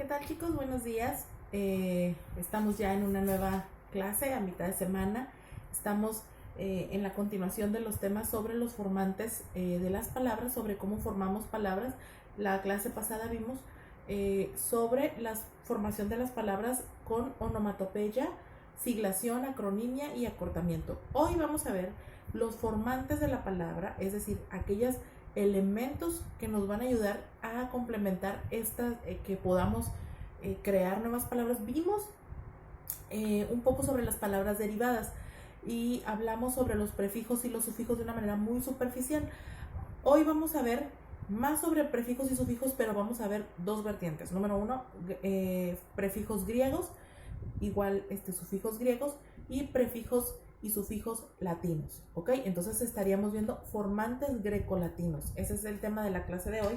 ¿Qué tal, chicos? Buenos días. Estamos ya en una nueva clase a mitad de semana. Estamos en la continuación de los temas sobre los formantes de las palabras, sobre cómo formamos palabras. La clase pasada vimos sobre la formación de las palabras con onomatopeya, siglación, acronimia y acortamiento. Hoy vamos a ver los formantes de la palabra, es decir, aquellos elementos que nos van a ayudar a complementar estas, que podamos crear nuevas palabras. Vimos un poco sobre las palabras derivadas y hablamos sobre los prefijos y los sufijos de una manera muy superficial. Hoy vamos a ver más sobre prefijos y sufijos, pero vamos a ver dos vertientes. Número uno, prefijos griegos, igual sufijos griegos, y prefijos y sufijos latinos, ¿ok? Entonces estaríamos viendo formantes grecolatinos. Ese es el tema de la clase de hoy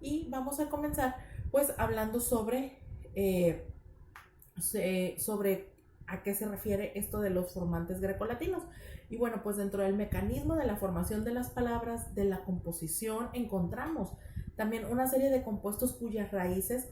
y vamos a comenzar pues hablando sobre a qué se refiere esto de los formantes grecolatinos. Y bueno, pues dentro del mecanismo de la formación de las palabras, de la composición, encontramos también una serie de compuestos cuyas raíces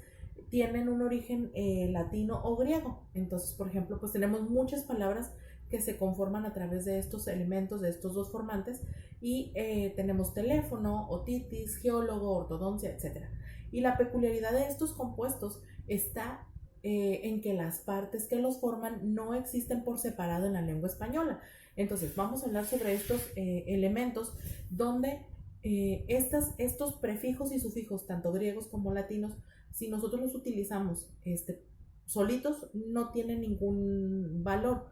tienen un origen latino o griego. Entonces, por ejemplo, pues tenemos muchas palabras que se conforman a través de estos elementos, de estos dos formantes, y tenemos teléfono, otitis, geólogo, ortodoncia, etc. Y la peculiaridad de estos compuestos está en que las partes que los forman no existen por separado en la lengua española. Entonces, vamos a hablar sobre estos elementos donde estos prefijos y sufijos, tanto griegos como latinos, si nosotros los utilizamos solitos, no tienen ningún valor.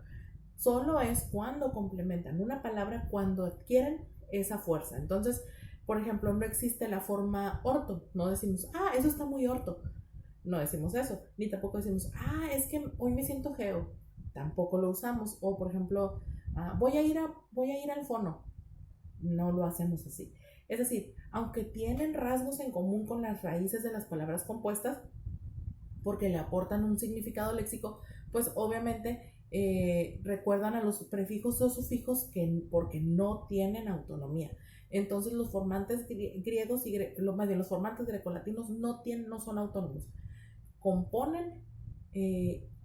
Solo es cuando complementan una palabra, cuando adquieren esa fuerza. Entonces, por ejemplo, no existe la forma orto. No decimos, eso está muy orto. No decimos eso. Ni tampoco decimos, es que hoy me siento geo. Tampoco lo usamos. O, por ejemplo, voy a ir al fono. No lo hacemos así. Es decir, aunque tienen rasgos en común con las raíces de las palabras compuestas, porque le aportan un significado léxico, pues obviamente recuerdan a los prefijos o sufijos porque no tienen autonomía. Entonces los formantes griegos y los formantes grecolatinos no son autónomos. Componen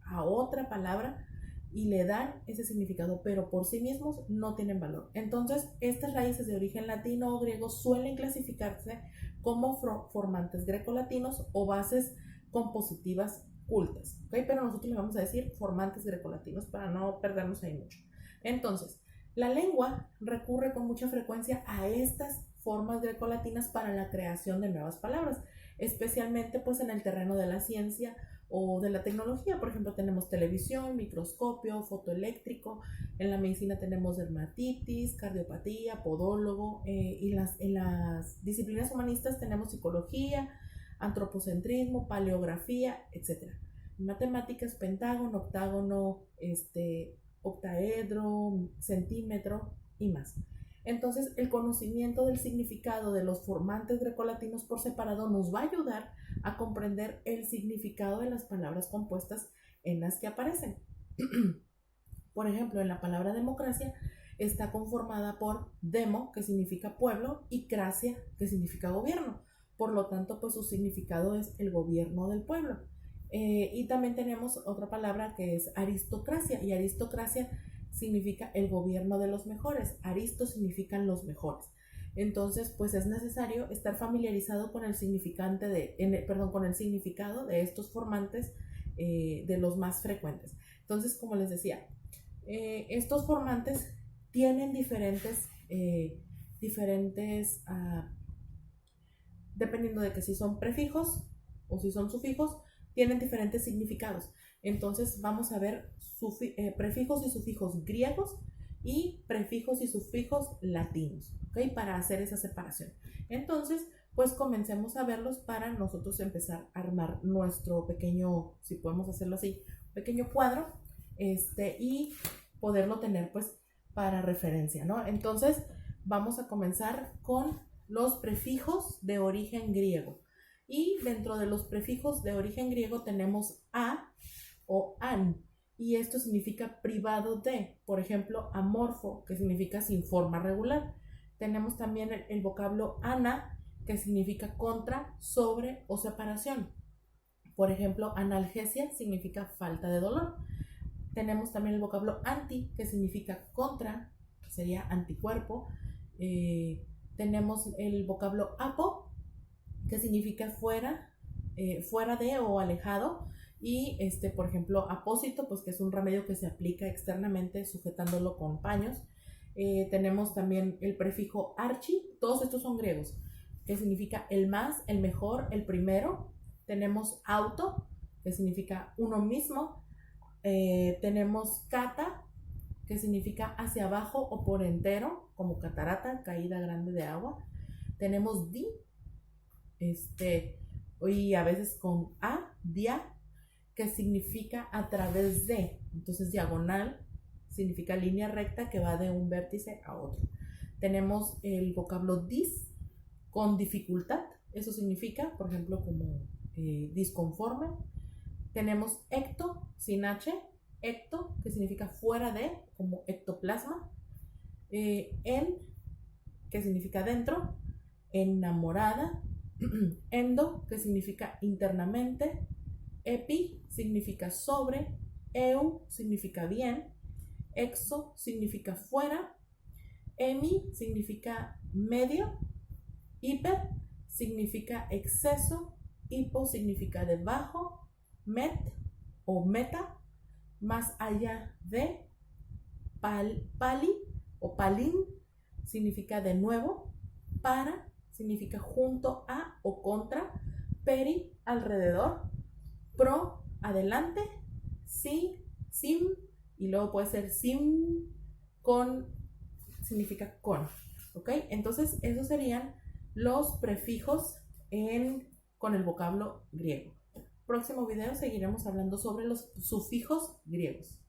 a otra palabra y le dan ese significado, pero por sí mismos no tienen valor. Entonces, estas raíces de origen latino o griego suelen clasificarse como formantes grecolatinos o bases compositivas cultas, ¿okay? Pero nosotros le vamos a decir formantes grecolatinos para no perdernos ahí mucho. Entonces, la lengua recurre con mucha frecuencia a estas formas grecolatinas para la creación de nuevas palabras, especialmente pues en el terreno de la ciencia o de la tecnología. Por ejemplo, tenemos televisión, microscopio, fotoeléctrico. En la medicina tenemos dermatitis, cardiopatía, podólogo, y en las disciplinas humanistas tenemos psicología, antropocentrismo, paleografía, etc. En matemáticas, pentágono, octágono, octaedro, centímetro y más. Entonces, el conocimiento del significado de los formantes grecolatinos por separado nos va a ayudar a comprender el significado de las palabras compuestas en las que aparecen. Por ejemplo, en la palabra democracia está conformada por demo, que significa pueblo, y cracia, que significa gobierno. Por lo tanto, pues su significado es el gobierno del pueblo. Y también tenemos otra palabra que es aristocracia, y aristocracia significa el gobierno de los mejores. Aristo significan los mejores. Entonces, pues es necesario estar familiarizado con el significado de estos formantes, de los más frecuentes. Entonces, como les decía, estos formantes tienen diferentes, dependiendo de que si son prefijos o si son sufijos, tienen diferentes significados. Entonces vamos a ver prefijos y sufijos griegos y prefijos y sufijos latinos, ¿ok? Para hacer esa separación. Entonces, pues comencemos a verlos para nosotros empezar a armar nuestro pequeño, si podemos hacerlo así, pequeño cuadro, y poderlo tener pues para referencia, ¿no? Entonces, vamos a comenzar con los prefijos de origen griego. Y dentro de los prefijos de origen griego tenemos a o an, y esto significa privado de. Por ejemplo, amorfo, que significa sin forma regular. Tenemos también el vocablo ana, que significa contra, sobre o separación. Por ejemplo, analgesia significa falta de dolor. Tenemos también el vocablo anti, que significa contra, que sería anticuerpo. Tenemos el vocablo apo, que significa fuera, fuera de o alejado. Y por ejemplo, apósito, pues que es un remedio que se aplica externamente sujetándolo con paños. Tenemos también el prefijo archi, todos estos son griegos, que significa el más, el mejor, el primero. Tenemos auto, que significa uno mismo. Tenemos kata, que significa hacia abajo o por entero, como catarata, caída grande de agua. Tenemos di, y a veces con a, dia, que significa a través de. Entonces diagonal significa línea recta que va de un vértice a otro. Tenemos el vocablo dis, con dificultad. Eso significa, por ejemplo, como disconforme. Tenemos ecto, sin h, ecto, que significa fuera de, como ectoplasma. En, que significa dentro. Enamorada. Endo, que significa internamente. Epi significa sobre. Eu significa bien. Exo significa fuera. Emi significa medio. Hiper significa exceso. Hipo significa debajo. Met o meta, más allá de. Pali o palín significa de nuevo. Para significa junto a o contra. Peri, alrededor. Pro, adelante. Si, sim, y luego puede ser sim, con, significa con. ¿Ok? Entonces, esos serían los prefijos con el vocablo griego. Próximo video seguiremos hablando sobre los sufijos griegos.